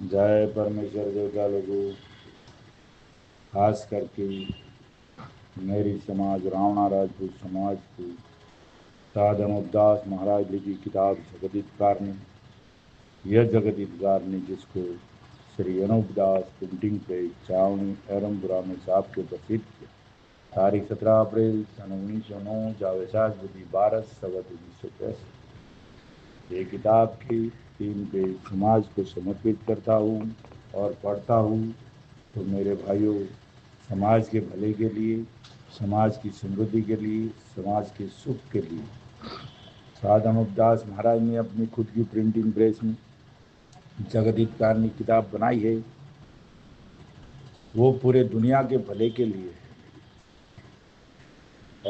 जय परमेश्वर देवता लोगों, खास करके मेरी समाज रावणा राजपूत समाज को साध अनूपदास महाराज लिखी किताब जगदीतकारणी। यह जगदीतकारणी जिसको श्री अनूपदास प्रिंटिंग प्रेस छावनी एरमपुरा में साहब के प्रसिद्ध किया। तारीख 17 अप्रैल सन 1909 जावेसाज बुद्धि 12 ये किताब की 3 पेज समाज को समर्पित करता हूँ और पढ़ता हूँ तो मेरे भाइयों, समाज के भले के लिए, समाज की समृद्धि के लिए, समाज के सुख के लिए साध अनूपदास महाराज ने अपनी खुद की प्रिंटिंग प्रेस में जगदीतकारणी किताब बनाई है। वो पूरे दुनिया के भले के लिए है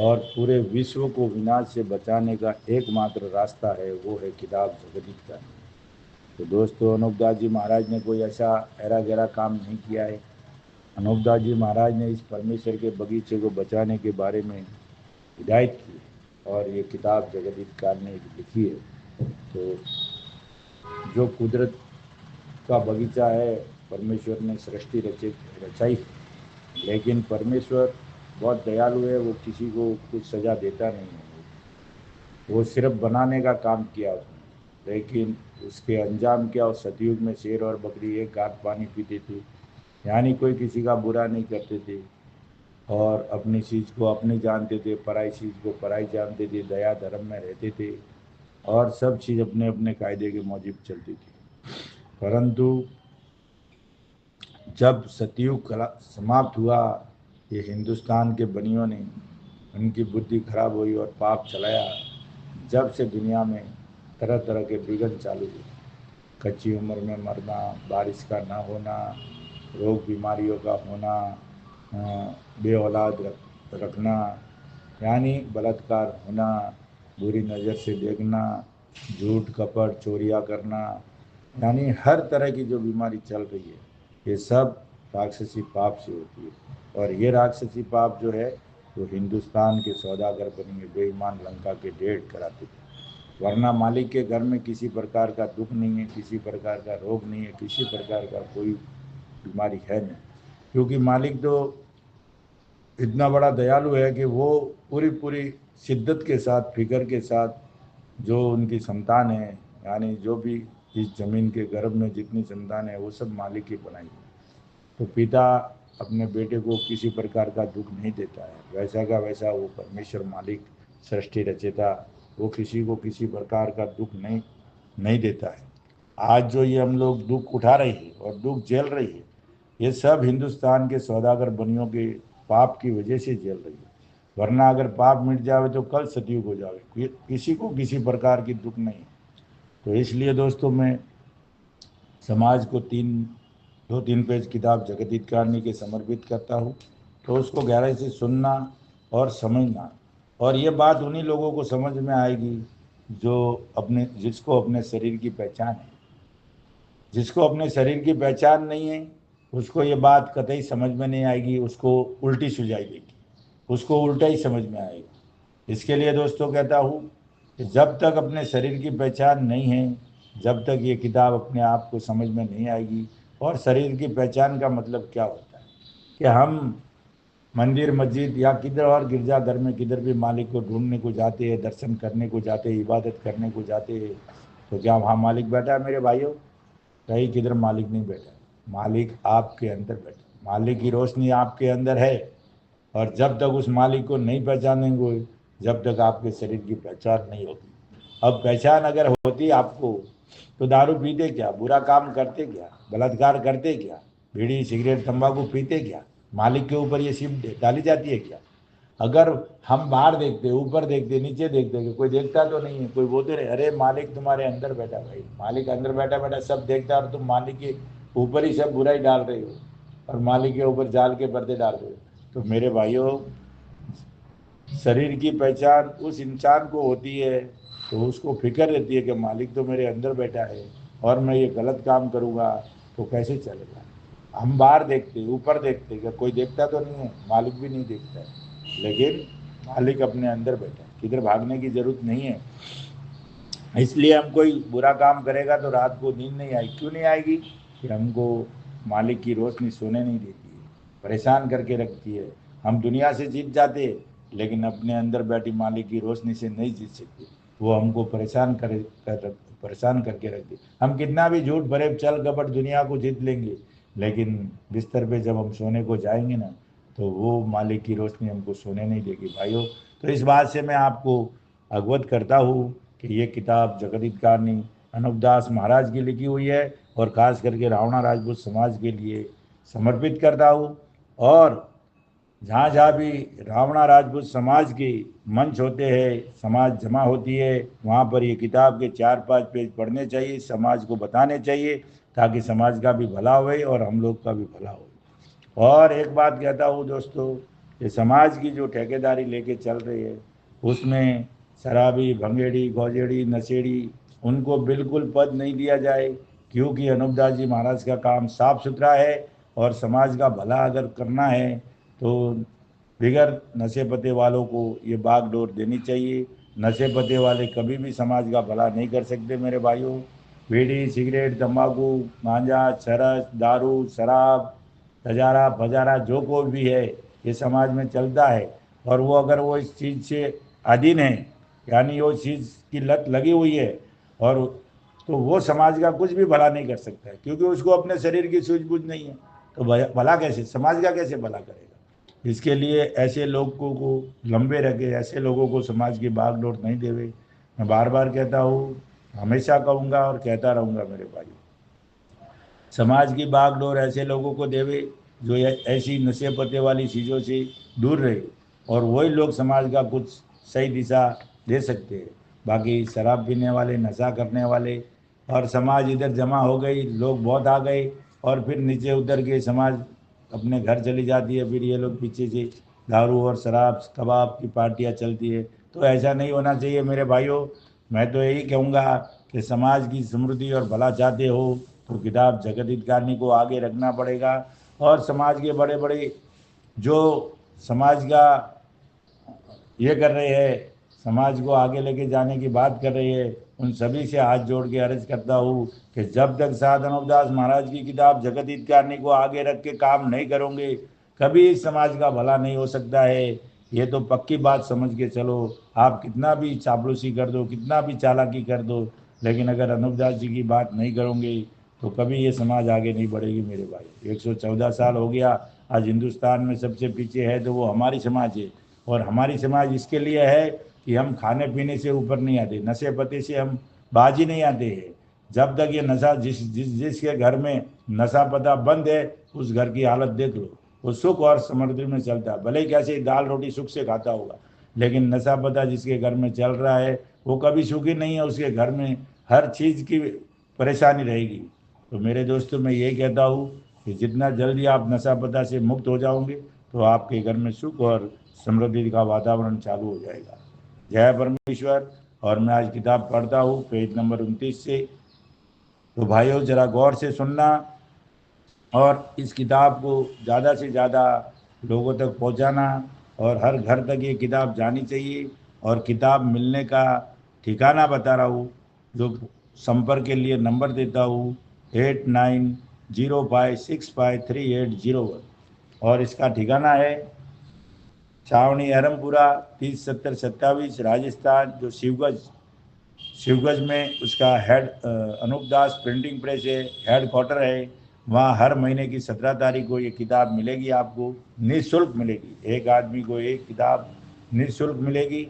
और पूरे विश्व को विनाश से बचाने का एकमात्र रास्ता है, वो है किताब जगदीतकारणी। तो दोस्तों, अनूपदास जी महाराज ने कोई ऐसा ऐरा गैरा काम नहीं किया है। अनूपदास जी महाराज ने इस परमेश्वर के बगीचे को बचाने के बारे में हिदायत की और ये किताब जगदीतकारणी लिखी है। तो जो कुदरत का बगीचा है, परमेश्वर ने सृष्टि रचाई, लेकिन परमेश्वर बहुत दयालु है। वो किसी को कुछ सजा देता नहीं है, वो सिर्फ बनाने का काम किया उसने। लेकिन उसके अंजाम क्या, उस सतयुग में शेर और बकरी एक घाट पानी पीते थे, यानी कोई किसी का बुरा नहीं करते थे और अपनी चीज़ को अपनी जानते थे, पराई चीज़ को पराई जानते थे, दया धर्म में रहते थे और सब चीज़ अपने अपने कायदे के मुताबिक चलती थी। परंतु जब सतयुग समाप्त हुआ, ये हिंदुस्तान के बनियों ने उनकी बुद्धि खराब हुई और पाप चलाया। जब से दुनिया में तरह तरह के विघ्न चालू हुए, कच्ची उम्र में मरना, बारिश का ना होना, रोग बीमारियों का होना, बे औलाद रखना, यानी बलात्कार होना, बुरी नज़र से देखना, झूठ कपट चोरियाँ करना, यानी हर तरह की जो बीमारी चल रही है, ये सब राक्षसी पाप से होती है। और ये राक्षसी पाप जो है वो हिंदुस्तान के सौदागर बनेंगे बेईमान लंका के ढेर कराते थे। वरना मालिक के घर में किसी प्रकार का दुख नहीं है, किसी प्रकार का रोग नहीं है, किसी प्रकार का कोई बीमारी है नहीं, क्योंकि मालिक तो इतना बड़ा दयालु है कि वो पूरी पूरी शिद्दत के साथ, फिक्र के साथ जो उनकी संतान है, यानी जो भी इस जमीन के गर्भ में जितनी संतान है वो सब मालिक की बनाई है। तो पिता अपने बेटे को किसी प्रकार का दुख नहीं देता है, वैसा का वैसा वो परमेश्वर मालिक सृष्टि रचेता, वो किसी को किसी प्रकार का दुख नहीं देता है। आज जो ये हम लोग दुख उठा रहे हैं और दुख झेल रही है, ये सब हिंदुस्तान के सौदागर बनियों के पाप की वजह से झेल रही है। वरना अगर पाप मिट जावे तो कल सतयुग हो जावे, किसी को किसी प्रकार की दुख नहीं। तो इसलिए दोस्तों, मैं समाज को 2-3 पेज किताब जगदीतकारणी के समर्पित करता हूँ। तो उसको गहराई से सुनना और समझना, और ये बात उन्हीं लोगों को समझ में आएगी जो जिसको अपने शरीर की पहचान है। जिसको अपने शरीर की पहचान नहीं है, उसको ये बात कतई समझ में नहीं आएगी, उसको उल्टी सुझाई देगी, उसको उल्टा ही समझ में आएगा। इसके लिए दोस्तों कहता हूँ कि जब तक अपने शरीर की पहचान नहीं है, जब तक ये किताब अपने आप को समझ में नहीं आएगी। और शरीर की पहचान का मतलब क्या होता है कि हम मंदिर मस्जिद या किधर और गिरजाघर में किधर भी मालिक को ढूंढने को जाते हैं, दर्शन करने को जाते हैं, इबादत करने को जाते हैं, तो क्या वहाँ मालिक बैठा है मेरे भाइयों? कहीं किधर मालिक नहीं बैठा, मालिक आपके अंदर बैठा, मालिक की रोशनी आपके अंदर है। और जब तक उस मालिक को नहीं पहचानेंगे, जब तक आपके शरीर की पहचान नहीं होती। अब पहचान अगर होती आपको, तो दारू पीते क्या, बुरा काम करते क्या, बलात्कार करते क्या, बीड़ी सिगरेट तंबाकू पीते क्या, मालिक के ऊपर ये सिर्फ डाली जाती है क्या? अगर हम बाहर देखते, ऊपर देखते, नीचे देखते कि कोई देखता तो नहीं है, कोई बोलते रहे अरे मालिक तुम्हारे अंदर बैठा, भाई मालिक अंदर बैठा बैठा सब देखता है और तुम मालिक के ऊपर ही सब बुराई डाल रहे हो और मालिक के ऊपर जाल के पर्दे डाल रहे हो। तो मेरे भाइयों, शरीर की पहचान उस इंसान को होती है तो उसको फिक्र रहती है कि मालिक तो मेरे अंदर बैठा है और मैं ये गलत काम करूँगा तो कैसे चलेगा। हम बाहर देखते, ऊपर देखते, कि कोई देखता तो नहीं है, मालिक भी नहीं देखता है, लेकिन मालिक अपने अंदर बैठा है, किधर भागने की जरूरत नहीं है। इसलिए हम कोई बुरा काम करेगा तो रात को नींद नहीं आएगी। क्यों नहीं आएगी? कि हमको मालिक की रोशनी सोने नहीं देती है, परेशान करके रखती है। हम दुनिया से जीत जाते लेकिन अपने अंदर बैठी मालिक की रोशनी से नहीं जीत सकते। वो हमको परेशान करके रखती। हम कितना भी झूठ भरे चल कपट दुनिया को जीत लेंगे, लेकिन बिस्तर पे जब हम सोने को जाएंगे ना, तो वो मालिक की रोशनी हमको सोने नहीं देगी भाइयों। तो इस बात से मैं आपको अवगत करता हूँ कि ये किताब जगदीश कारनी अनूपदास महाराज की लिखी हुई है और खास करके रावणा राजपूत समाज के लिए समर्पित करता हूँ। और जहाँ जहाँ भी रावणा राजपूत समाज के मंच होते हैं, समाज जमा होती है, वहाँ पर ये किताब के 4-5 पेज पढ़ने चाहिए, समाज को बताने चाहिए, ताकि समाज का भी भला होए और हम लोग का भी भला हो। और एक बात कहता हूँ दोस्तों, ये समाज की जो ठेकेदारी लेके चल रही है, उसमें शराबी, भंगेड़ी, गौजेड़ी, नशेड़ी, उनको बिल्कुल पद नहीं दिया जाए, क्योंकि अनूपदास जी महाराज का काम साफ सुथरा है। और समाज का भला अगर करना है तो बिगैर नशे पते वालों को ये बागडोर देनी चाहिए। नशे पते वाले कभी भी समाज का भला नहीं कर सकते मेरे भाइयों। बीड़ी, सिगरेट, तंबाकू, गांजा, चरस, दारू, शराब, तजारा फजारा जो कोई भी है, ये समाज में चलता है। और वो अगर वो इस चीज़ से अधीन है, यानी वो चीज़ की लत लगी हुई है, और तो वो समाज का कुछ भी भला नहीं कर सकता है, क्योंकि उसको अपने शरीर की सूझबूझ नहीं है। तो भला कैसे, समाज का कैसे भला करेगा। इसके लिए ऐसे लोगों को लंबे रखे, ऐसे लोगों को समाज की बागडोर नहीं देवे। मैं बार बार कहता हूँ, हमेशा कहूँगा और कहता रहूँगा मेरे भाई, समाज की बागडोर ऐसे लोगों को देवे जो ऐसी नशे पत्ते वाली चीज़ों से दूर रहे, और वही लोग समाज का कुछ सही दिशा दे सकते हैं। बाकी शराब पीने वाले, नशा करने वाले, और समाज इधर जमा हो गई, लोग बहुत आ गए, और फिर नीचे उतर के समाज अपने घर चली जाती है, फिर ये लोग पीछे से दारू और शराब कबाब की पार्टियाँ चलती है। तो ऐसा नहीं होना चाहिए मेरे भाइयों। मैं तो यही कहूँगा कि समाज की समृद्धि और भला चाहते हो तो किताब जगदीश कारनी को आगे रखना पड़ेगा। और समाज के बड़े बड़े जो समाज का ये कर रहे हैं, समाज को आगे लेके जाने की बात कर रहे हैं, उन सभी से हाथ जोड़ के अर्ज करता हूँ कि जब तक साध अनूपदास महाराज की किताब जगदीश कारनी को आगे रख के काम नहीं करोगे, कभी इस समाज का भला नहीं हो सकता है। ये तो पक्की बात समझ के चलो। आप कितना भी चापलूसी कर दो, कितना भी चालाकी कर दो, लेकिन अगर अनूपदास जी की बात नहीं करोगे तो कभी ये समाज आगे नहीं बढ़ेगी मेरे भाई। 114 साल हो गया, आज हिंदुस्तान में सबसे पीछे है तो वो हमारी समाज है। और हमारी समाज इसके लिए है कि हम खाने पीने से ऊपर नहीं आते, नशे पते से हम बाजी नहीं आते हैं। जब तक ये नशा जिसके घर में नशा पता बंद है, उस घर की हालत देख लो, वो सुख और समृद्धि में चलता है। भले ही कैसे दाल रोटी सुख से खाता होगा, लेकिन नशा पता जिसके घर में चल रहा है वो कभी सुखी नहीं है, उसके घर में हर चीज़ की परेशानी रहेगी। तो मेरे दोस्तों, मैं यही कहता हूँ कि जितना जल्दी आप नशा पता से मुक्त हो जाओगे तो आपके घर में सुख और समृद्धि का वातावरण चालू हो जाएगा। जय परमेश्वर। और मैं आज किताब पढ़ता हूँ पेज नंबर 29 से। तो भाइयों, जरा गौर से सुनना और इस किताब को ज़्यादा से ज़्यादा लोगों तक पहुँचाना, और हर घर तक ये किताब जानी चाहिए। और किताब मिलने का ठिकाना बता रहा हूँ, जो संपर्क के लिए नंबर देता हूँ 8905653801। और इसका ठिकाना है छावनी अहरमपुरा 307027 राजस्थान। जो शिवगंज में उसका हेड अनूपदास प्रिंटिंग प्रेस है, हेड क्वार्टर है। वहाँ हर महीने की 17 तारीख को ये किताब मिलेगी, आपको निःशुल्क मिलेगी। एक आदमी को एक किताब निःशुल्क मिलेगी,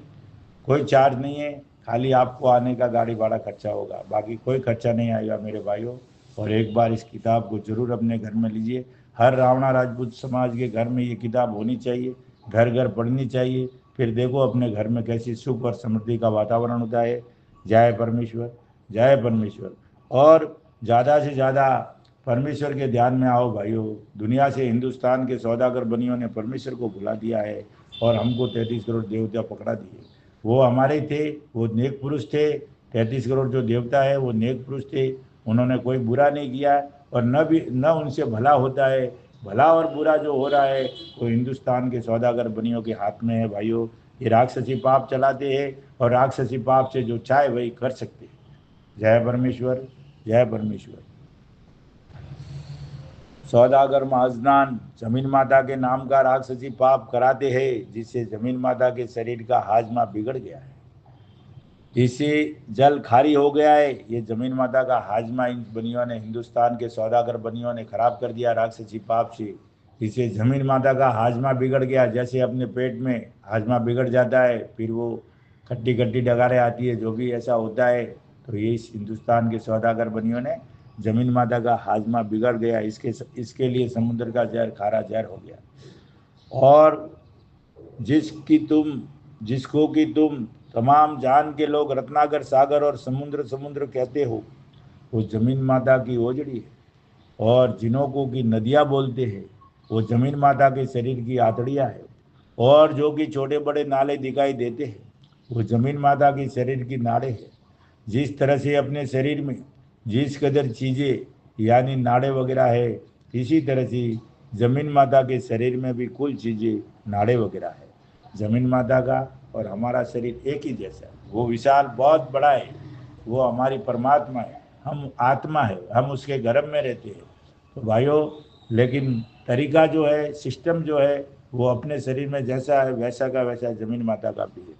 कोई चार्ज नहीं है। खाली आपको आने का गाड़ी भाड़ा खर्चा होगा, बाकी कोई खर्चा नहीं आएगा मेरे भाइयों। और एक बार इस किताब को जरूर अपने घर में लीजिए। हर रावणा राजपूत समाज के घर में ये किताब होनी चाहिए, घर घर पढ़नी चाहिए। फिर देखो अपने घर में कैसी सुख और समृद्धि का वातावरण होता है। जय परमेश्वर, जय परमेश्वर। और ज़्यादा से ज़्यादा परमेश्वर के ध्यान में आओ भाइयों। दुनिया से हिंदुस्तान के सौदागर बनियों ने परमेश्वर को भुला दिया है, और हमको 33 करोड़ देवता पकड़ा दिए। वो हमारे थे, वो नेक पुरुष थे। 33 करोड़ जो देवता है वो नेक पुरुष थे, उन्होंने कोई बुरा नहीं किया, और न उनसे भला होता है। भला और बुरा जो हो रहा है वो हिंदुस्तान के सौदागर बनियों के हाथ में है भाइयों। ये राक्षसी पाप चलाते हैं, और राक्षसी पाप से जो चाहे वही कर सकते हैं। जय परमेश्वर, जय परमेश्वर। सौदागर महाजनान जमीन माता के नाम का राक्षसी पाप कराते हैं, जिससे जमीन माता के शरीर का हाजमा बिगड़ गया है। इससे जल खारी हो गया है। ये जमीन माता का हाजमा इन बनियों ने, हिंदुस्तान के सौदागर बनियों ने खराब कर दिया राक्षसी पाप से। इससे जमीन माता का हाजमा बिगड़ गया। जैसे अपने पेट में हाजमा बिगड़ जाता है, फिर वो खट्टी खट्टी डगारें आती है, जो भी ऐसा होता है, तो ये इस हिंदुस्तान के सौदागर बनियों ने जमीन माता का हाजमा बिगड़ गया। इसके लिए समुद्र का जहर खारा जहर हो गया। और जिसको कि तुम तमाम जान के लोग रत्नाकर सागर और समुद्र समुद्र कहते हो, वो जमीन माता की ओजड़ी है। और जिन्हों को की नदियाँ बोलते हैं, वो जमीन माता के शरीर की आतड़ियाँ है। और जो कि छोटे बड़े नाले दिखाई देते हैं, वो जमीन माता के शरीर की नाड़े है। जिस तरह से अपने शरीर में जिस कदर चीज़ें यानी नाड़े वगैरह है, इसी तरह से जमीन माता के शरीर में भी कुल चीज़ें नाड़े वगैरह है। जमीन माता का और हमारा शरीर एक ही जैसा है। वो विशाल बहुत बड़ा है, वो हमारी परमात्मा है, हम आत्मा है, हम उसके गर्भ में रहते हैं। तो भाइयों, लेकिन तरीका जो है, सिस्टम जो है, वो अपने शरीर में जैसा है वैसा का वैसा जमीन माता का भी है।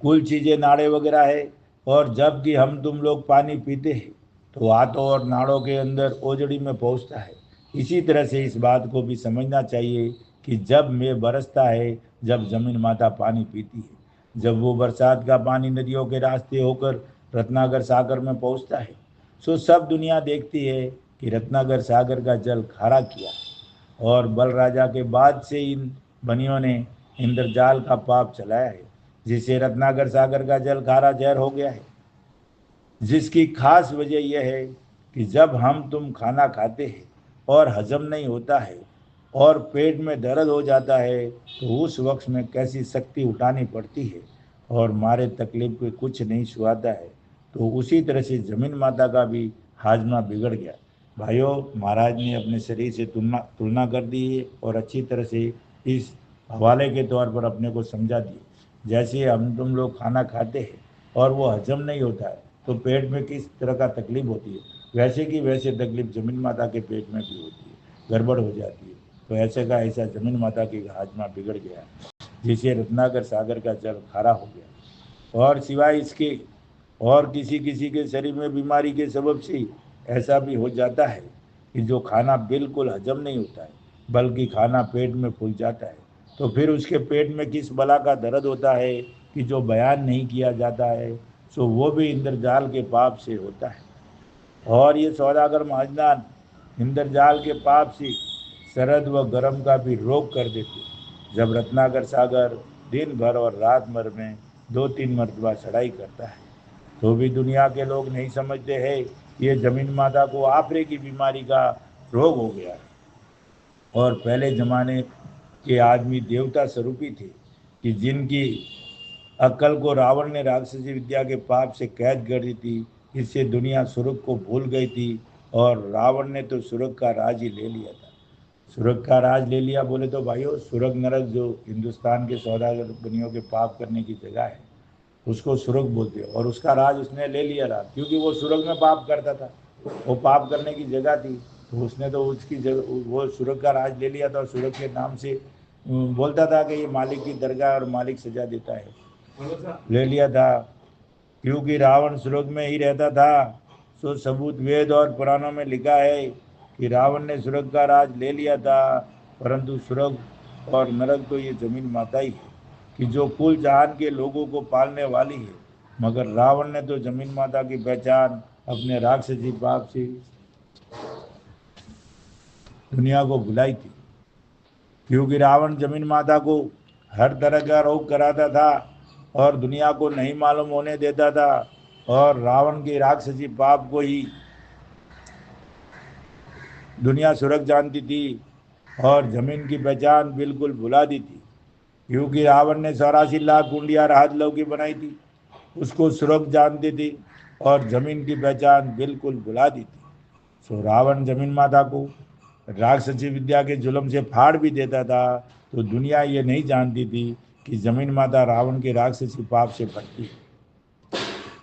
कुल चीज़ें नाड़े वगैरह है। और जब कि हम तुम लोग पानी पीते हैं, तो हाथों और नाड़ों के अंदर ओजड़ी में पहुंचता है। इसी तरह से इस बात को भी समझना चाहिए कि जब में बरसता है, जब जमीन माता पानी पीती है, जब वो बरसात का पानी नदियों के रास्ते होकर रत्नाकर सागर में पहुंचता है, सो सब दुनिया देखती है कि रत्नाकर सागर का जल खारा किया। और बल राजा के बाद से इन बनियों ने इंद्रजाल का पाप चलाया है, जिससे रत्नाकर सागर का जल खारा जहर हो गया है। जिसकी खास वजह यह है कि जब हम तुम खाना खाते हैं और हजम नहीं होता है और पेट में दर्द हो जाता है, तो उस वक्त में कैसी शक्ति उठानी पड़ती है और मारे तकलीफ को कुछ नहीं सुहाता है। तो उसी तरह से जमीन माता का भी हाजमा बिगड़ गया। भाइयों, महाराज ने अपने शरीर से तुलना कर दी है और अच्छी तरह से इस हवाले के तौर पर अपने को समझा दिए। जैसे हम तुम लोग खाना खाते हैं और वो हजम नहीं होता है, तो पेट में किस तरह का तकलीफ होती है, वैसे की वैसे तकलीफ जमीन माता के पेट में भी होती है, गड़बड़ हो जाती है। तो ऐसे का ऐसा जमीन माता की हाजमा बिगड़ गया, जिसे रत्नाकर सागर का जल खारा हो गया। और सिवाय इसके और किसी किसी के शरीर में बीमारी के सबब से ऐसा भी हो जाता है कि जो खाना बिल्कुल हजम नहीं होता है, बल्कि खाना पेट में फूल जाता है। तो फिर उसके पेट में किस बला का दर्द होता है कि जो बयान नहीं किया जाता है, सो वो भी इंद्रजाल के पाप से होता है। और ये सौदागर महाजनान इंद्रजाल के पाप से सरद व गर्म का भी रोग कर देते। जब रत्नाकर सागर दिन भर और रात भर में 2-3 मरतबा चढ़ाई करता है, तो भी दुनिया के लोग नहीं समझते हैं ये जमीन माता को आपरे की बीमारी का रोग हो गया है। और पहले जमाने के आदमी देवता स्वरूपी थे कि जिनकी अक्ल को रावण ने राक्षसी विद्या के पाप से कैद कर दी थी। इससे दुनिया स्वर्ग को भूल गई थी और रावण ने तो स्वर्ग का राज ही ले लिया था। स्वर्ग का राज ले लिया बोले तो भाइयों, स्वर्ग नरक जो हिंदुस्तान के सौदागर बनियों के पाप करने की जगह है, उसको स्वर्ग बोलते हैं। और उसका राज उसने ले लिया था, क्योंकि वो स्वर्ग में पाप करता था, वो पाप करने की जगह थी, तो उसने तो उसकी जगह वो स्वर्ग का राज ले लिया था। और स्वर्ग के नाम से बोलता था कि ये मालिक की दरगाह और मालिक सजा देता है, ले लिया था। क्योंकि रावण स्वर्ग में ही रहता था, सो सबूत वेद और पुराणों में लिखा है कि रावण ने स्वर्ग का राज ले लिया था। परंतु स्वर्ग और नरक तो ये जमीन माता ही है कि जो कुल जहान के लोगों को पालने वाली है। मगर रावण ने तो जमीन माता की पहचान अपने राक्षसी पाप से दुनिया को भुलाई थी। क्योंकि रावण जमीन माता को हर तरह का रोग कराता था और दुनिया को नहीं मालूम होने देता था। और रावण के राक्षसी पाप को ही दुनिया सुरग जानती थी और जमीन की पहचान बिल्कुल भुला दी थी। क्योंकि रावण ने 84 लाख कुंडिया राजलव की बनाई थी, उसको सुरग जानती थी और जमीन की पहचान बिल्कुल भुला दी थी। सो रावण जमीन माता को राक्षसी विद्या के जुल्म से फाड़ भी देता था, तो दुनिया ये नहीं जानती थी कि जमीन माता रावण के राक्षसी पाप से भटकी है,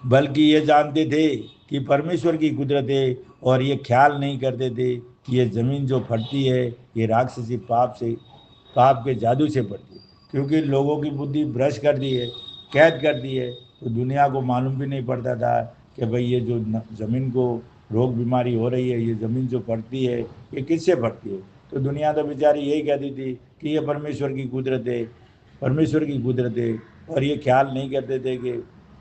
बल्कि ये जानते थे कि परमेश्वर की कुदरत है। और ये ख्याल नहीं करते थे कि ये ज़मीन जो फटती है ये राक्षसी पाप के जादू से पड़ती है, क्योंकि लोगों की बुद्धि भ्रष्ट कर दी है, कैद कर दी है। तो दुनिया को मालूम भी नहीं पड़ता था कि भाई ये जो ज़मीन को रोग बीमारी हो रही है, ये ज़मीन जो फटती है ये किससे फटती है। तो दुनिया तो बेचारी यही कहती थी कि ये परमेश्वर की कुदरत है, परमेश्वर की कुदरत है। और ये ख्याल नहीं करते थे कि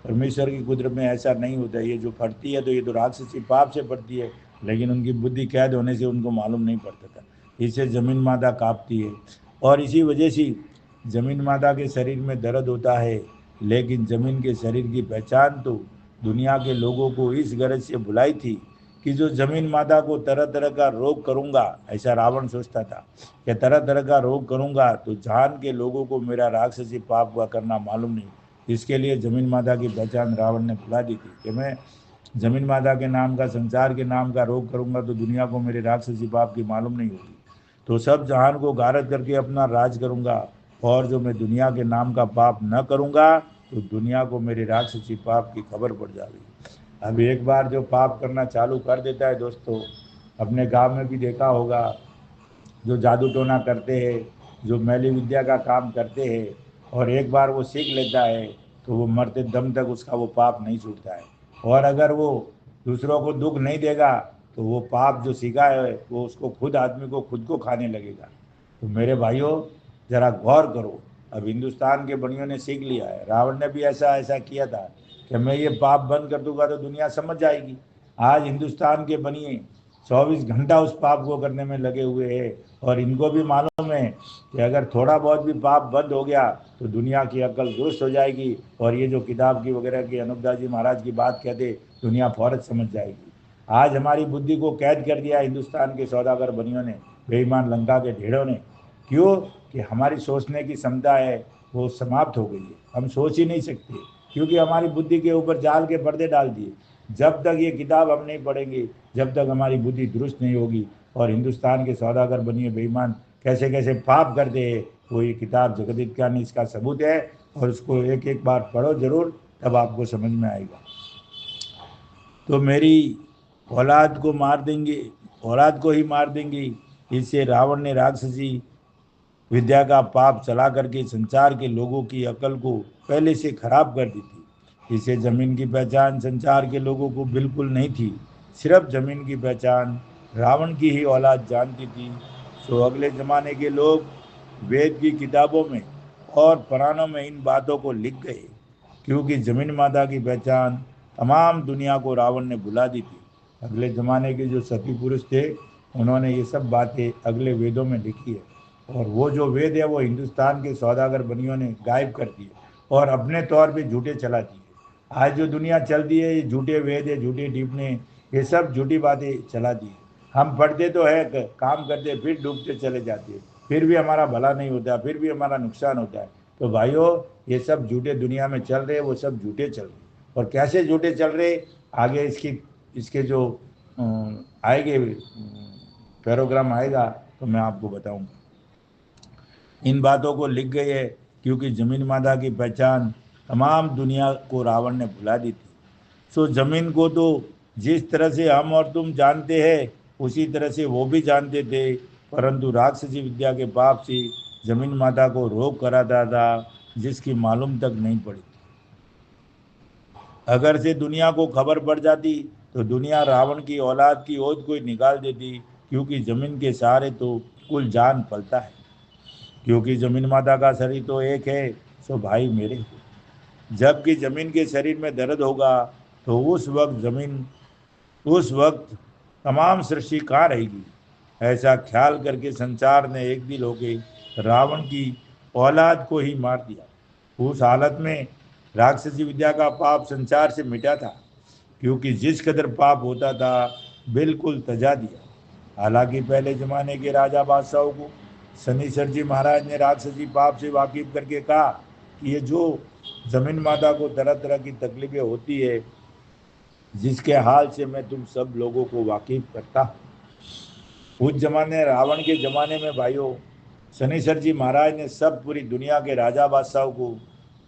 परमेश्वर की कुदरत में ऐसा नहीं होता है, ये जो फटती है तो ये तो राक्षसी पाप से फटती है। लेकिन उनकी बुद्धि कैद होने से उनको मालूम नहीं पड़ता था। इससे ज़मीन माता कांपती है और इसी वजह से ज़मीन माता के शरीर में दर्द होता है। लेकिन ज़मीन के शरीर की पहचान तो दुनिया के लोगों को इस गरज से बुलाई थी कि जो ज़मीन माता को तरह तरह का रोग करूँगा, ऐसा रावण सोचता था कि तरह तरह का रोग करूँगा तो जहान के लोगों को मेरा राक्षसी पाप का करना मालूम नहीं। इसके लिए ज़मीन माता की पहचान रावण ने बुला दी थी कि मैं ज़मीन माता के नाम का, संसार के नाम का रोग करूँगा तो दुनिया को मेरे राक्षसी पाप की मालूम नहीं होगी। तो सब जहान को गारद करके अपना राज करूँगा, और जो मैं दुनिया के नाम का पाप न करूँगा तो दुनिया को मेरे राक्षसी पाप की खबर पड़ जाएगी। अब एक बार जो पाप करना चालू कर देता है दोस्तों, अपने गांव में भी देखा होगा, जो जादू टोना करते हैं, जो मैली विद्या का काम करते हैं, और एक बार वो सीख लेता है तो वो मरते दम तक उसका वो पाप नहीं छूटता है। और अगर वो दूसरों को दुख नहीं देगा तो वो पाप जो सीखा है वो उसको खुद, आदमी को खुद को खाने लगेगा। तो मेरे भाइयों, जरा गौर करो। अब हिंदुस्तान के बनियों ने सीख लिया है, रावण ने भी ऐसा ऐसा किया था कि मैं ये पाप बंद कर दूंगा तो दुनिया समझ जाएगी। आज हिंदुस्तान के बनिए 24 घंटा उस पाप को करने में लगे हुए हैं, और इनको भी मालूम है कि अगर थोड़ा बहुत भी पाप बंद हो गया तो दुनिया की अकल दुरुस्त हो जाएगी, और ये जो किताब की वगैरह की अनूपदास जी महाराज की बात कहते दुनिया फौरत समझ जाएगी। आज हमारी बुद्धि को कैद कर दिया हिंदुस्तान के सौदागर बनियों ने, बेईमान लंका के ढेड़ों ने। क्यों? कि हमारी सोचने की क्षमता है वो समाप्त हो गई है, हम सोच ही नहीं सकते, क्योंकि हमारी बुद्धि के ऊपर जाल के पर्दे डाल दिए। जब तक ये किताब हम नहीं पढ़ेंगे, जब तक हमारी बुद्धि दुरुस्त नहीं होगी, और हिंदुस्तान के सौदागर बनिए बेईमान कैसे कैसे पाप करते हैं, वो ये किताब जगदीत ज्ञानी इसका सबूत है। और उसको एक एक बार पढ़ो जरूर, तब आपको समझ में आएगा। तो मेरी औलाद को मार देंगे, औलाद को ही मार देंगे, इससे रावण ने राक्षसी विद्या का पाप चला करके संसार के लोगों की अकल को पहले से खराब कर दी थी। इसे जमीन की पहचान संसार के लोगों को बिल्कुल नहीं थी, सिर्फ जमीन की पहचान रावण की ही औलाद जानती थी। सो अगले जमाने के लोग वेद की किताबों में और पुराणों में इन बातों को लिख गए, क्योंकि जमीन माता की पहचान तमाम दुनिया को रावण ने भुला दी थी। अगले ज़माने के जो सती पुरुष थे, उन्होंने ये सब बातें अगले वेदों में लिखी है, और वो जो वेद है वो हिंदुस्तान के सौदागर बनियों ने गायब कर दिए और अपने तौर पे झूठे चला दिए। आज जो दुनिया चलती है ये झूठे वेद है, झूठे टिप्पणी, ये सब झूठी बातें चला दी। हम पढ़ते तो है, काम करते, फिर डूबते चले जाते, फिर भी हमारा भला नहीं होता, फिर भी हमारा नुकसान होता है। तो भाइयों, ये सब झूठे दुनिया में चल रहे, वो सब झूठे चल रहे। और कैसे झूठे चल रहे, आगे इसके जो आएंगे पैराग्राम आएगा तो मैं आपको बताऊंगा। इन बातों को लिख गए है क्योंकि जमीन माता की पहचान तमाम दुनिया को रावण ने भुला दी थी। सो जमीन को तो जिस तरह से हम और तुम जानते हैं उसी तरह से वो भी जानते थे, परंतु राक्षसी विद्या के पाप से जमीन माता को रोग कराता था जिसकी मालूम तक नहीं पड़ी। अगर से दुनिया को खबर पड़ जाती तो दुनिया रावण की औलाद की ओद को ही निकाल देती, क्योंकि जमीन के सहारे तो कुल जान पलता है। क्योंकि जमीन माता का शरीर तो एक है, सो भाई मेरे हो। जबकि जमीन के शरीर में दर्द होगा तो उस वक्त तमाम सृष्टि कहाँ रहेगी। ऐसा ख्याल करके संसार ने एक दिल होके रावण की औलाद को ही मार दिया। उस हालत में राक्षसी विद्या का पाप संसार से मिटा था, क्योंकि जिस कदर पाप होता था बिल्कुल तजा दिया। हालांकि पहले जमाने के राजा बादशाहों को शनिश्चर जी महाराज ने राक्षसी पाप से वाकिफ करके कहा कि ये जो जमीन माता को तरह तरह की तकलीफें होती है, जिसके हाल से मैं तुम सब लोगों को वाकिफ करता हूँ। उस जमाने रावण के जमाने में भाइयों, शनिश्चर जी महाराज ने सब पूरी दुनिया के राजा बादशाहों को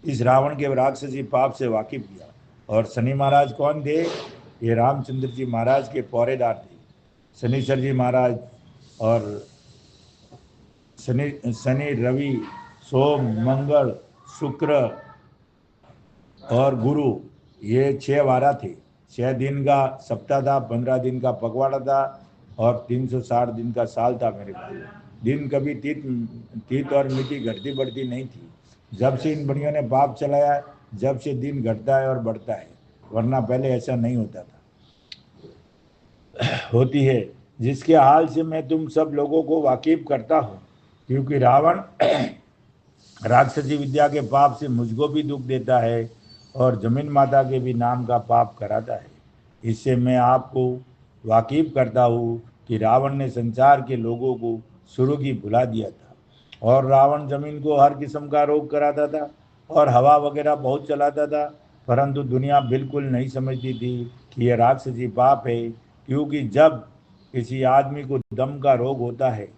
इस रावण के राक्षसी पाप से वाकिफ किया। और शनि महाराज कौन थे? ये रामचंद्र जी महाराज के पौरेदार थे। शनिश्चर जी महाराज और शनि रवि सोम मंगल शुक्र और गुरु, ये 6 वारा थे। 6 दिन का सप्ताह था, 15 दिन का पखवाड़ा था और 360 दिन का साल था मेरे भाई। दिन कभी तीत और मिति घटती बढ़ती नहीं थी। जब से इन बढ़ियों ने पाप चलाया, जब से दिन घटता है और बढ़ता है, वरना पहले ऐसा नहीं होता था। होती है, जिसके हाल से मैं तुम सब लोगों को वाकिफ करता हूँ, क्योंकि रावण राक्षसी विद्या के पाप से मुझको भी दुख देता है और जमीन माता के भी नाम का पाप कराता है। इससे मैं आपको वाकिफ करता हूँ कि रावण ने संसार के लोगों को शुरू की भुला दिया था, और रावण जमीन को हर किस्म का रोग कराता था और हवा वगैरह बहुत चलाता था, परंतु दुनिया बिल्कुल नहीं समझती थी कि यह राक्षसी पाप है। क्योंकि जब किसी आदमी को दम का रोग होता है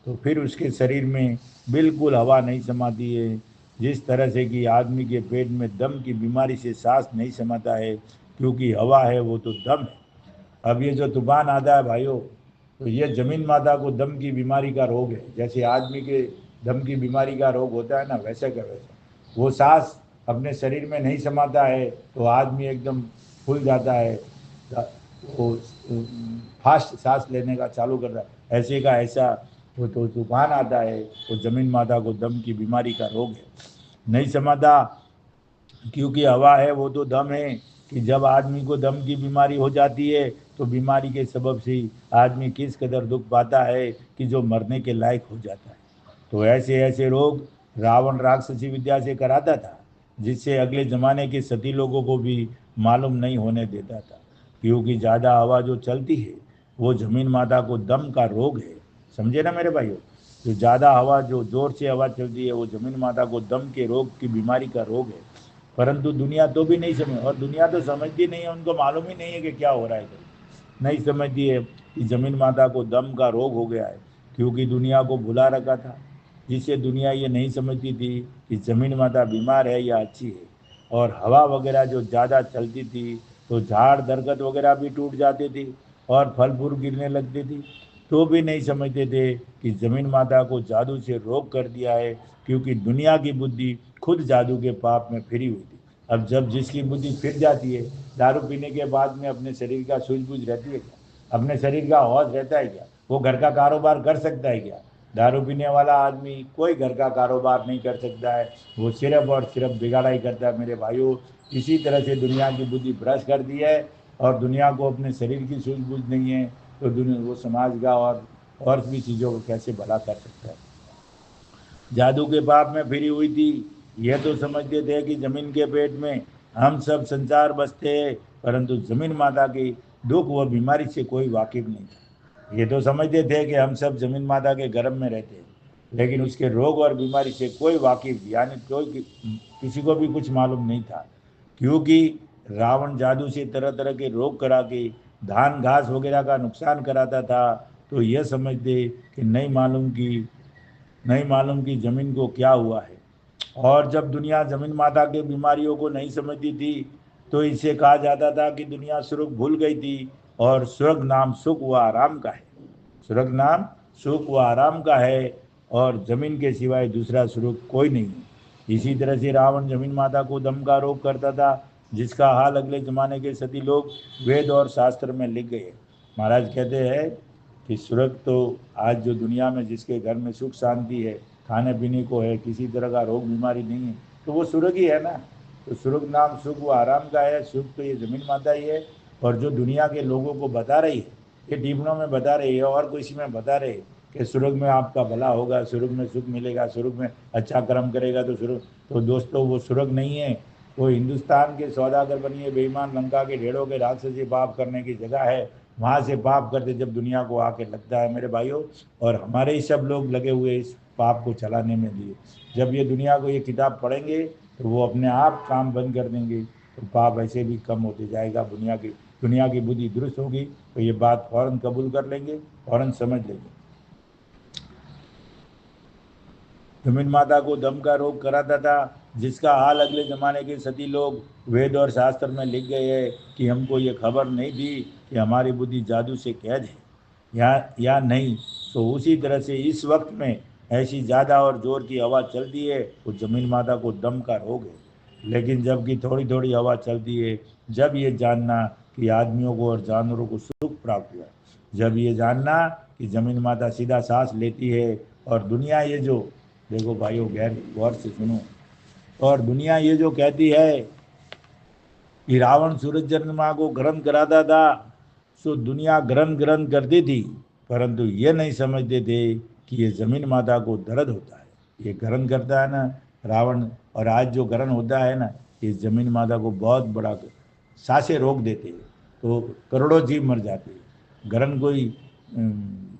तो फिर उसके शरीर में बिल्कुल हवा नहीं समाती है, जिस तरह से कि आदमी के पेट में दम की बीमारी से सांस नहीं समाता है, क्योंकि हवा है वो तो दम है। अब ये जो तूफान आता है भाइयों, तो ये जमीन माता को दम की बीमारी का रोग है। जैसे आदमी के दम की बीमारी का रोग होता है ना, वैसे का वैसा वो सांस अपने शरीर में नहीं समाता है तो आदमी एकदम फूल जाता है, वो फास्ट सांस लेने का चालू करता है, ऐसे का ऐसा वो तो तूफान आता है। तो जमीन माता को दम की बीमारी का रोग है, नहीं समाता, क्योंकि हवा है वो तो दम है। कि जब आदमी को दम की बीमारी हो जाती है तो बीमारी के सबब से आदमी किस कदर दुख पाता है कि जो मरने के लायक हो जाता है। तो ऐसे ऐसे रोग रावण राक्षसी विद्या से कराता था, जिससे अगले जमाने के सती लोगों को भी मालूम नहीं होने देता था। क्योंकि ज़्यादा हवा जो चलती है वो जमीन माता को दम का रोग है, समझे ना मेरे भाइयों। जो ज़्यादा हवा, जो जोर से हवा चलती है, वो जमीन माता को दम के रोग की बीमारी का रोग है। परंतु दुनिया तो भी नहीं समझ, और दुनिया तो समझती नहीं है, उनको मालूम ही नहीं है कि क्या हो रहा है। नहीं समझती है कि जमीन माता को दम का रोग हो गया है, क्योंकि दुनिया को भुला रखा था, जिससे दुनिया ये नहीं समझती थी कि जमीन माता बीमार है या अच्छी है। और हवा वगैरह जो ज़्यादा चलती थी तो झाड़ दरख्त वगैरह भी टूट जाते थे और फल फूल गिरने लगती थी, तो भी नहीं समझते थे कि जमीन माता को जादू से रोक कर दिया है, क्योंकि दुनिया की बुद्धि खुद जादू के पाप में फिरी हुई थी। अब जब जिसकी बुद्धि फिर जाती है, दारू पीने के बाद में अपने शरीर का सूझबूझ रहती है क्या? अपने शरीर का होश रहता है क्या? वो घर का कारोबार कर सकता है क्या? दारू पीने वाला आदमी कोई घर का कारोबार नहीं कर सकता है, वो सिर्फ और सिर्फ बिगाड़ा ही करता है मेरे भाइयों। इसी तरह से दुनिया की बुद्धि भ्रष्ट कर दी है, और दुनिया को अपने शरीर की सूझबूझ नहीं है, तो दुनिया वो समाज का और भी चीज़ों को कैसे भला कर सकता है। जादू के पाप में फिरी हुई थी। यह तो समझते थे कि जमीन के पेट में हम सब संसार बसते हैं, परंतु जमीन माता की दुख व बीमारी से कोई वाकिफ नहीं था। ये तो समझते थे कि हम सब जमीन माता के गर्भ में रहते हैं, लेकिन उसके रोग और बीमारी से कोई वाकिफ, यानी कोई किसी को भी कुछ मालूम नहीं था। क्योंकि रावण जादू से तरह तरह के रोग करा के धान घास वगैरह का नुकसान कराता था, तो यह समझते कि नहीं मालूम कि जमीन को क्या हुआ है। और जब दुनिया जमीन माता के बीमारियों को नहीं समझती थी, तो इसे कहा जाता था कि दुनिया स्वर्ग भूल गई थी, और स्वर्ग नाम सुख व आराम का है। स्वर्ग नाम सुख व आराम का है, और जमीन के सिवाय दूसरा स्वर्ग कोई नहीं है। इसी तरह से रावण जमीन माता को दम का रोग करता था, जिसका हाल अगले जमाने के सती लोग वेद और शास्त्र में लिख गए। महाराज कहते हैं कि स्वर्ग तो आज जो दुनिया में जिसके घर में सुख शांति है, खाने पीने को है, किसी तरह का रोग बीमारी नहीं है, तो वो स्वर्ग ही है ना। तो स्वर्ग नाम सुख व आराम का है, सुख तो ये जमीन माता ही है। और जो दुनिया के लोगों को बता रही है, ये टिप्पणों में बता रही है और किसी में बता रहे कि स्वर्ग में आपका भला होगा, स्वर्ग में सुख मिलेगा, स्वर्ग में अच्छा कर्म करेगा तो स्वर्ग, तो दोस्तों वो स्वर्ग नहीं है, वो हिंदुस्तान के सौदागर बनिए बेईमान लंका के ढेड़ों के राक्षसी पाप करने की जगह है। वहाँ से पाप करते जब दुनिया को आके लगता है मेरे भाइयों, और हमारे ही सब लोग लगे हुए इस पाप को चलाने में दिए। जब ये दुनिया को ये किताब पढ़ेंगे तो वो अपने आप काम बंद कर देंगे, तो पाप ऐसे भी कम होते जाएगा। दुनिया की बुद्धि दुरुस्त होगी तो ये बात फौरन कबूल कर लेंगे, फौरन समझ लेंगे। जमीन माता को दम का रोग कराता था, जिसका हाल अगले ज़माने के सती लोग वेद और शास्त्र में लिख गए हैं कि हमको ये खबर नहीं थी कि हमारी बुद्धि जादू से कैद है। या नहीं। तो उसी तरह से इस वक्त में ऐसी ज़्यादा और ज़ोर की हवा चलती है वो जमीन माता को दम का रोग है। लेकिन जबकि थोड़ी थोड़ी हवा चलती है, जब ये जानना कि आदमियों को और जानवरों को सुख प्राप्त हुआ, जब ये जानना कि जमीन माता सीधा सांस लेती है। और दुनिया ये जो, देखो भाइयों गैर गौर से सुनो, और दुनिया ये जो कहती है कि रावण सूरज चंद्रमा को ग्रहण कराता था, सो दुनिया ग्रहण ग्रहण करती थी, परंतु ये नहीं समझते थे कि ये जमीन माता को दर्द होता है। ये ग्रहण करता है ना रावण, और आज जो ग्रहण होता है ना, ये जमीन माता को बहुत बड़ा सांसें रोक देते हैं, तो करोड़ों जीव मर जाते हैं। ग्रहण कोई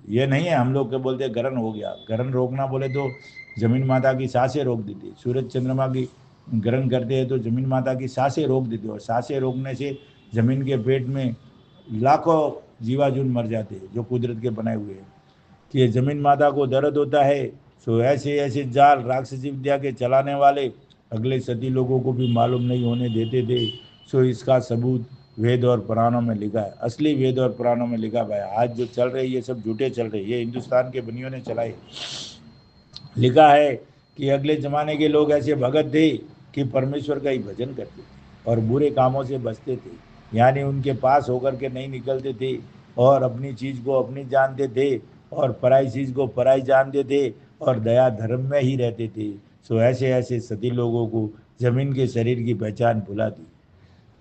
ये नहीं है हम लोग के बोलते ग्रहण हो गया। ग्रहण रोकना बोले तो जमीन माता की सांसें रोक देती है। सूरज चंद्रमा की ग्रहण करते हैं तो जमीन माता की सांसें रोक देती है, और सांसें रोकने से जमीन के पेट में लाखों जीवाजून मर जाते हैं जो कुदरत के बनाए हुए हैं। कि ये जमीन माता को दर्द होता है, सो ऐसे ऐसे जाल राक्षसी विद्या के चलाने वाले अगले सदी लोगों को भी मालूम नहीं होने देते थे। सो इसका सबूत वेद और पुराणों में लिखा है। असली वेद और पुराणों में लिखा भाई, आज जो चल रही है ये सब झूठे चल रहे, ये हिंदुस्तान के बनियों ने चलाए। लिखा है कि अगले जमाने के लोग ऐसे भगत थे कि परमेश्वर का ही भजन करते और बुरे कामों से बचते थे, यानी उनके पास होकर के नहीं निकलते थे, और अपनी चीज को अपनी जानते थे और पराई चीज को पराई जानते थे, और दया धर्म में ही रहते थे। सो ऐसे ऐसे सती लोगों को जमीन के शरीर की पहचान भुला दी।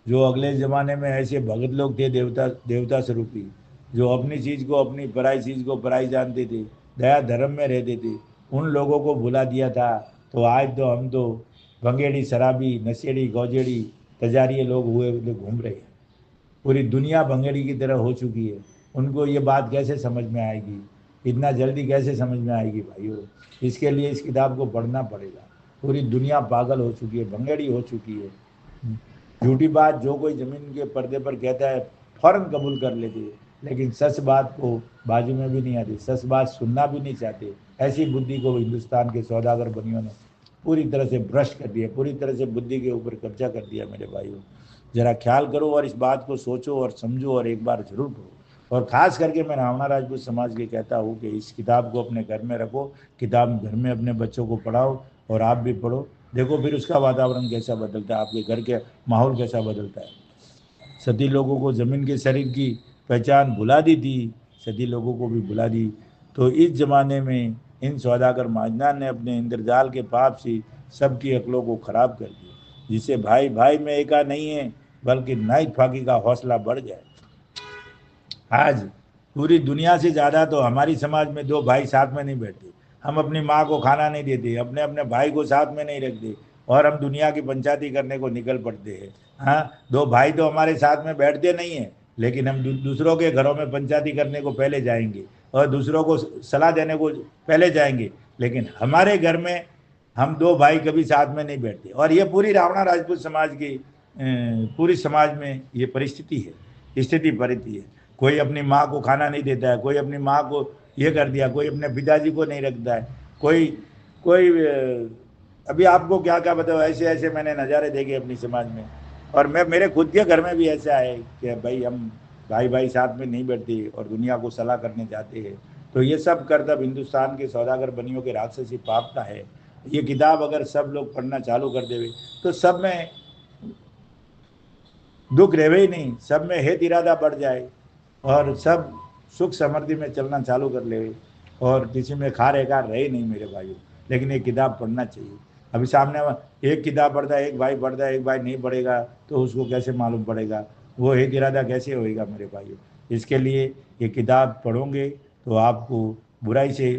जो अगले ज़माने में ऐसे भगत लोग थे, देवता देवता स्वरूपी, जो अपनी चीज़ को अपनी पराई चीज़ को पराई जानते थे, दया धर्म में रहते थे, उन लोगों को भुला दिया था। तो आज तो हम तो भंगेड़ी शराबी नशेड़ी गौजेड़ी तजारिये लोग हुए घूम रहे हैं। पूरी दुनिया भंगेड़ी की तरह हो चुकी है। उनको ये बात कैसे समझ में आएगी, इतना जल्दी कैसे समझ में आएगी भाइयों। इसके लिए इस किताब को पढ़ना पड़ेगा। पूरी दुनिया पागल हो चुकी है, भंगेड़ी हो चुकी है। झूठी बात जो कोई जमीन के पर्दे पर कहता है फौरन कबूल कर लेते हैं, लेकिन सच बात को बाजू में भी नहीं आती, सच बात सुनना भी नहीं चाहते। ऐसी बुद्धि को हिंदुस्तान के सौदागर बनियों ने पूरी तरह से भ्रष्ट कर दिया, पूरी तरह से बुद्धि के ऊपर कब्जा कर दिया। मेरे भाइयों जरा ख्याल करो और इस बात को सोचो और समझो और एक बार जरूर पढ़ो। और खास करके मैं रावणा राजपूत समाज के कहता हूँ कि इस किताब को अपने घर में रखो, किताब घर में अपने बच्चों को पढ़ाओ और आप भी पढ़ो। देखो फिर उसका वातावरण कैसा बदलता है, आपके घर के माहौल कैसा बदलता है। सती लोगों को जमीन के शरीर की पहचान भुला दी थी, सती लोगों को भी भुला दी। तो इस जमाने में इन सौदागर माजनान ने अपने इंद्रजाल के पाप से सबकी अकलों को खराब कर दिया, जिससे भाई भाई में एका नहीं है बल्कि नाइट फाकी का हौसला बढ़ जाए। आज पूरी दुनिया से ज़्यादा तो हमारी समाज में दो भाई साथ में नहीं बैठते। हम अपनी माँ को खाना नहीं देते, अपने अपने भाई को साथ में नहीं रखते, और हम दुनिया की पंचायती करने को निकल पड़ते हैं। हाँ, दो भाई तो हमारे साथ में बैठते नहीं हैं, लेकिन हम दूसरों के घरों में पंचायती करने को पहले जाएंगे और दूसरों को सलाह देने को पहले जाएंगे, लेकिन हमारे घर में हम दो भाई कभी साथ में नहीं बैठते। और ये पूरी रावणा राजपूत समाज की पूरी समाज में ये परिस्थिति है, स्थिति परिधि है। कोई अपनी माँ को खाना नहीं देता है, कोई अपनी माँ को ये कर दिया, कोई अपने पिताजी को नहीं रखता है, कोई कोई अभी आपको क्या क्या बताओ, ऐसे ऐसे मैंने नज़ारे देखे अपनी समाज में। और मैं मेरे खुद के घर में भी ऐसा है कि भाई हम भाई भाई साथ में नहीं बैठते और दुनिया को सलाह करने जाते हैं। तो ये सब करतब हिंदुस्तान के सौदागर बनियों के राक्षसी पाप का है। ये किताब अगर सब लोग पढ़ना चालू कर देवे तो सब में दुख रहे ही नहीं, सब में हेत इरादा बढ़ जाए और सब सुख समृद्धि में चलना चालू कर ले, और किसी में खा रेखार रहे नहीं मेरे भाइयों। लेकिन ये किताब पढ़ना चाहिए। अभी सामने एक किताब पढ़ता है, एक भाई पढ़ता है, एक भाई नहीं पढ़ेगा तो उसको कैसे मालूम पड़ेगा, वो हेत इरादा कैसे होएगा मेरे भाइयों। इसके लिए ये किताब पढ़ोगे तो आपको बुराई से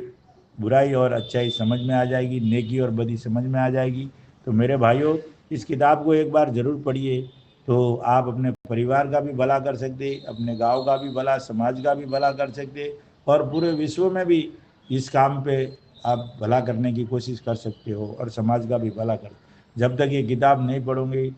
बुराई और अच्छाई समझ में आ जाएगी, नेकी और बदी समझ में आ जाएगी। तो मेरे भाइयों इस किताब को एक बार ज़रूर पढ़िए, तो आप अपने परिवार का भी भला कर सकते, अपने गांव का भी भला, समाज का भी भला कर सकते, और पूरे विश्व में भी इस काम पे आप भला करने की कोशिश कर सकते हो और समाज का भी भला कर। जब तक ये किताब नहीं पढ़ोगे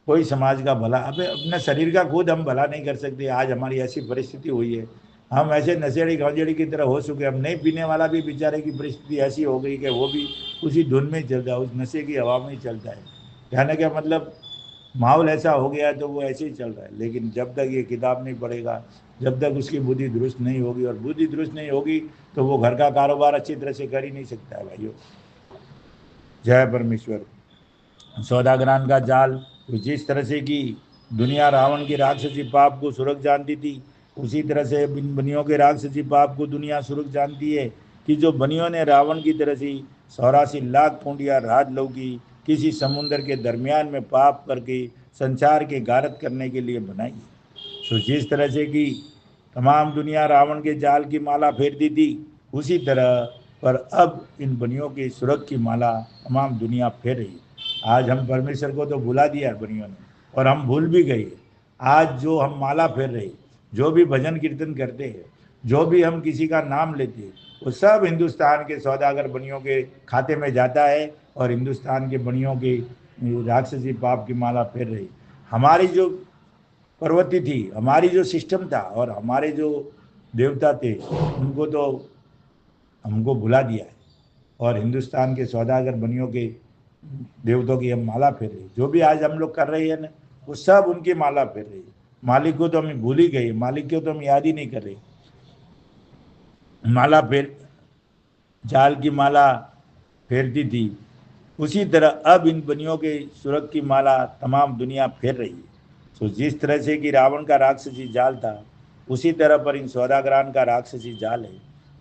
कोई समाज का भला, अबे अपने शरीर का खुद हम भला नहीं कर सकते। आज हमारी ऐसी परिस्थिति हुई है, हम ऐसे नशेड़ी गौजेड़ी की तरह हो चुके। हम नहीं पीने वाला भी बेचारे की परिस्थिति ऐसी हो गई कि वो भी उसी धुन में ही चलता है, उस नशे की हवा में ही चलता है। कहने का मतलब माहौल ऐसा हो गया है तो वो ऐसे ही चल रहा है। लेकिन जब तक ये किताब नहीं पढ़ेगा जब तक उसकी बुद्धि दुरुस्त नहीं होगी, और बुद्धि दुरुस्त नहीं होगी तो वो घर का कारोबार अच्छी तरह से कर ही नहीं सकता है भाइयों। जय परमेश्वर। सौदागरान का जाल, जिस तरह से कि दुनिया रावण के राक्षसी पाप को सुरग जानती थी, उसी तरह से बनियों के राक्षसी पाप को दुनिया सुरग जानती है कि जो बनियों ने रावण की तरह से 84 लाख पुंडिया राज लौकी किसी समुद्र के दरमियान में पाप करके संसार के गारत करने के लिए बनाई। तो जिस तरह से कि तमाम दुनिया रावण के जाल की माला फेरती थी, उसी तरह पर अब इन बनियों की सुरग की माला तमाम दुनिया फेर रही है। आज हम परमेश्वर को तो भुला दिया बनियों ने, और हम भूल भी गए। आज जो हम माला फेर रहे, जो भी भजन कीर्तन करते हैं, जो भी हम किसी का नाम लेते हैं, वो सब हिंदुस्तान के सौदागर बनियों के खाते में जाता है, और हिंदुस्तान के बनियों के राक्षसी पाप की माला फेर रही। हमारी जो प्रवृत्ति थी, हमारी जो सिस्टम था, और हमारे जो देवता थे, उनको तो हमको भुला दिया है, और हिंदुस्तान के सौदागर बनियों के देवताओं की हम माला फेर रही। जो भी आज हम लोग कर रहे हैं ना, वो सब उनकी माला फेर रही। मालिक को तो हम भूल ही गए, मालिक को तो हम याद ही नहीं कर रहे। माला फेर, जाल की माला फेरती थी, उसी तरह अब इन बनियों के सुरग की माला तमाम दुनिया फेर रही है। तो जिस तरह से कि रावण का राक्षसी जाल था, उसी तरह पर इन सौदागरान का राक्षसी जाल है।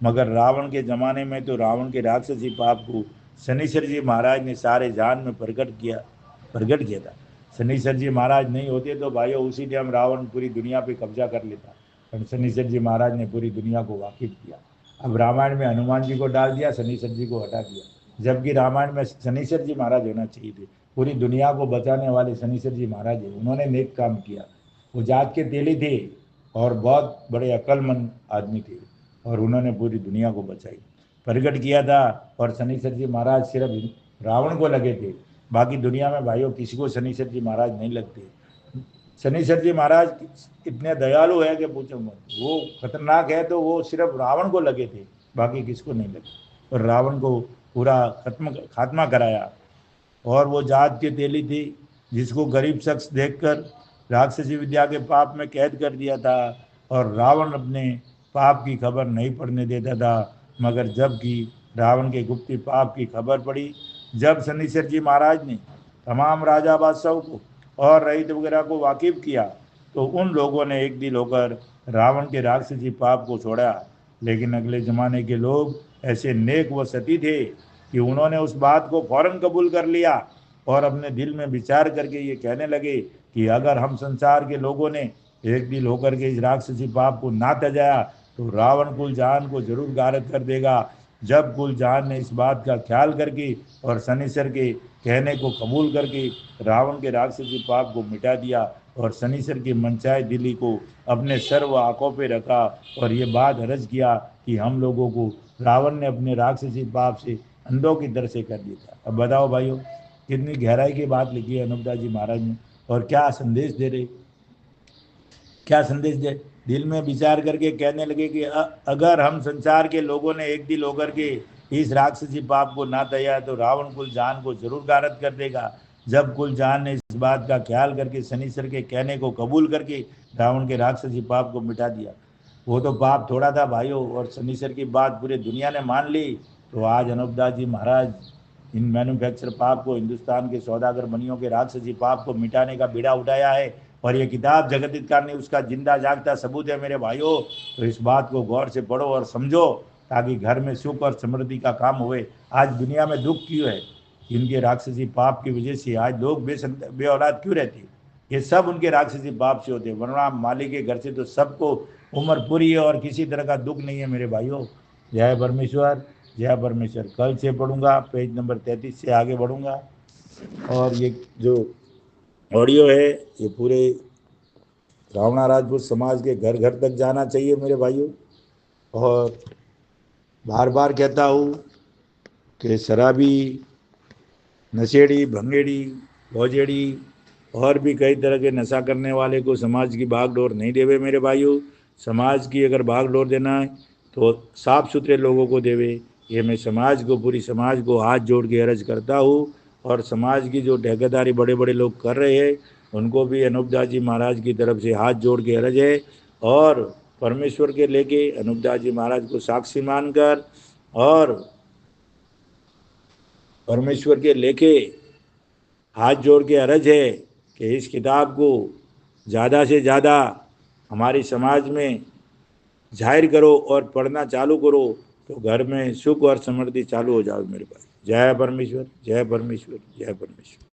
मगर रावण के ज़माने में तो रावण के राक्षसी पाप को शनिश्चर जी महाराज ने सारे जान में प्रकट किया था। शनिश्चर जी महाराज नहीं होते तो भाइयों उसी टाइम रावण पूरी दुनिया पे कब्जा कर लेता, पर शनिश्चर जी महाराज ने पूरी दुनिया को वाकिफ किया। अब रामायण में हनुमान जी को डाल दिया, शनिश्चर जी को हटा दिया, जबकि रामायण में शनिश्चर जी महाराज होना चाहिए थे। पूरी दुनिया को बचाने वाले शनिश्चर जी महाराज है, उन्होंने नेक काम किया। वो जात के तेली थे और बहुत बड़े अक्लमंद आदमी थे, और उन्होंने पूरी दुनिया को बचाई, प्रकट किया था। और शनिश्चर जी महाराज सिर्फ रावण को लगे थे, बाकी दुनिया में भाइयों किसी को शनिश्चर जी महाराज नहीं लगते। शनिश्चर जी महाराज इतने दयालु है कि पूछो मत, वो खतरनाक है तो वो सिर्फ रावण को लगे थे, बाकी किसको नहीं लगे, और रावण को पूरा खात्मा कराया। और वो जात की तेली थी जिसको गरीब शख्स देखकर राक्षसी विद्या के पाप में कैद कर दिया था, और रावण अपने पाप की खबर नहीं पड़ने देता था। मगर जबकि रावण के गुप्ती पाप की खबर पड़ी, जब शनिश्चर जी महाराज ने तमाम राजा बादशाहों को और रईत वगैरह को वाकिफ किया, तो उन लोगों ने एक दिल होकर रावण के राक्षसी पाप को छोड़ा। लेकिन अगले ज़माने के लोग ऐसे नेक व सती थे कि उन्होंने उस बात को फौरन कबूल कर लिया, और अपने दिल में विचार करके ये कहने लगे कि अगर हम संसार के लोगों ने एक दिल होकर के इस राक्षसी पाप को ना तजाया तो रावण कुल जहान को जरूर गारत कर देगा। जब कुल जहान ने इस बात का ख्याल करके और शनिश्चर के कहने को कबूल करके रावण के राक्षसी पाप को मिटा दिया, और शनिश्चर की मनचाहे दिली को अपने सर्व आंखों पे रखा, और ये बात हर्ज किया कि हम लोगों को रावण ने अपने राक्षसी पाप से अंधों की तरह से कर दिया था। अब बताओ भाइयों, कितनी गहराई की बात लिखी है अनूपदास जी महाराज ने, और क्या संदेश दे रहे, क्या संदेश दे। दिल में विचार करके कहने लगे कि अगर हम संसार के लोगों ने एक दिल होकर के इस राक्षसी पाप को ना तया तो रावण कुल जान को जरूर गारत कर देगा। जब कुल जान ने इस बात का ख्याल करके शनिश्चर के कहने को कबूल करके रावण के राक्षसी पाप को मिटा दिया। वो तो पाप थोड़ा था भाइयों, और शनिश्चर की बात पूरी दुनिया ने मान ली। तो आज अनूपदास जी महाराज इन मैन्युफैक्चर पाप को, हिंदुस्तान के सौदागर बनियों के राक्षसी पाप को मिटाने का बीड़ा उठाया है, और ये किताब जगत हितकार ने उसका जिंदा जागता सबूत है मेरे भाइयों। तो इस बात को गौर से पढ़ो और समझो, ताकि घर में सुख और समृद्धि का काम हुए। आज दुनिया में दुख क्यों है? इनके राक्षसी पाप की वजह से आज लोग बे औलाद क्यों रहते? ये सब उनके राक्षसी पाप से होते, वरना मालिक के घर से तो सबको उम्र पूरी है और किसी तरह का दुख नहीं है मेरे भाइयों। जय परमेश्वर, जय परमेश्वर। कल से पढ़ूंगा, पेज नंबर 33 से आगे बढ़ूंगा। और ये जो ऑडियो है ये पूरे रावणा राजपूत समाज के घर घर तक जाना चाहिए मेरे भाइयों। और बार बार कहता हूँ कि शराबी, नशेड़ी, भंगेड़ी, भौजेड़ी और भी कई तरह के नशा करने वाले को समाज की भागडोर नहीं देवे मेरे भाइयों। समाज की अगर भागडोर देना है तो साफ सुथरे लोगों को देवे। ये मैं समाज को, पूरी समाज को हाथ जोड़ के अर्ज करता हूँ। और समाज की जो ठेकेदारी बड़े बड़े लोग कर रहे हैं उनको भी अनूपदास जी महाराज की तरफ से हाथ जोड़ के अर्ज है। और परमेश्वर के लेके अनूपदास जी महाराज को साक्षी मानकर और परमेश्वर के लेके हाथ जोड़ के अर्ज है कि इस किताब को ज़्यादा से ज़्यादा हमारे समाज में जाहिर करो और पढ़ना चालू करो, तो घर में सुख और समृद्धि चालू हो जाओ मेरे भाई। जय परमेश्वर, जय परमेश्वर, जय परमेश्वर।